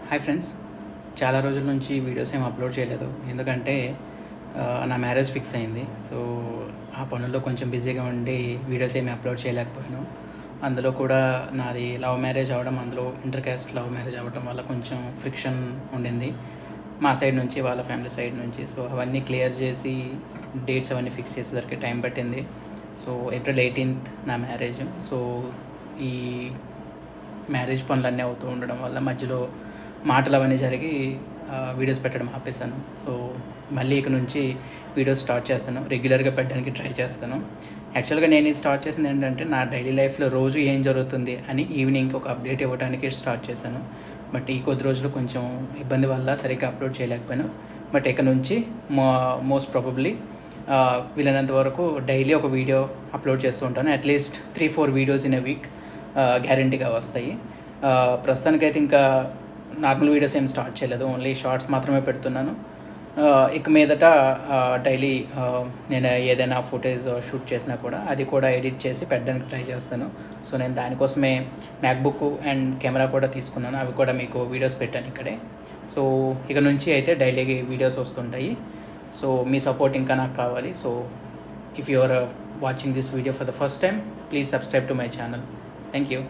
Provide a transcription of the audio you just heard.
Hi friends, చాలా రోజుల నుంచి వీడియోస్ ఏం అప్లోడ్ చేయలేదు. ఎందుకంటే నా మ్యారేజ్ ఫిక్స్ అయింది. సో ఆ పనుల్లో కొంచెం బిజీగా ఉండి వీడియోస్ ఏమి అప్లోడ్ చేయలేకపోయాను. అందులో కూడా నాది లవ్ మ్యారేజ్ అవ్వడం, అందులో ఇంటర్ క్యాస్ట్ లవ్ మ్యారేజ్ అవ్వడం వల్ల కొంచెం ఫ్రిక్షన్ ఉండింది మా సైడ్ నుంచి, వాళ్ళ ఫ్యామిలీ సైడ్ నుంచి. సో అవన్నీ క్లియర్ చేసి డేట్స్ అవన్నీ ఫిక్స్ చేసేసరికి టైం పట్టింది. సో ఏప్రిల్ 18th నా మ్యారేజ్. సో ఈ మ్యారేజ్ పనులన్నీ అవుతూ ఉండడం వల్ల మధ్యలో మాటలు అవన్నీ జరిగి వీడియోస్ పెట్టడం ఆపేశాను. సో మళ్ళీ ఇక నుంచి వీడియోస్ స్టార్ట్ చేస్తాను, రెగ్యులర్గా పెట్టడానికి ట్రై చేస్తాను. యాక్చువల్గా నేను ఇది స్టార్ట్ చేసింది ఏంటంటే, నా డైలీ లైఫ్లో రోజు ఏం జరుగుతుంది అని ఈవినింగ్ ఒక అప్డేట్ ఇవ్వడానికి స్టార్ట్ చేశాను. బట్ ఈ కొద్ది రోజులు కొంచెం ఇబ్బంది వల్ల సరిగ్గా అప్లోడ్ చేయలేకపోయాను. బట్ ఇక నుంచి మోస్ట్ ప్రాబబ్లీ వీలైనంత వరకు డైలీ ఒక వీడియో అప్లోడ్ చేస్తూ ఉంటాను. At least 3-4 videos in a week గ్యారంటీగా వస్తాయి. ప్రస్తుతానికైతే ఇంకా నార్మల్ వీడియోస్ ఏం స్టార్ట్ చేయలేదు, ఓన్లీ షార్ట్స్ మాత్రమే పెడుతున్నాను. ఇక మీదట డైలీ నేను ఏదైనా ఫుటేజ్ షూట్ చేసినా కూడా అది కూడా ఎడిట్ చేసి పెట్టడానికి ట్రై చేస్తాను. సో నేను దానికోసమే మ్యాక్బుక్ అండ్ కెమెరా కూడా తీసుకున్నాను. అవి కూడా మీకు వీడియోస్ పెట్టాను ఇక్కడే. సో ఇక నుంచి అయితే డైలీ వీడియోస్ వస్తుంటాయి. సో మీ సపోర్ట్ ఇంకా నాకు కావాలి. So if you are watching this video for the first time, please subscribe to my channel. Thank you.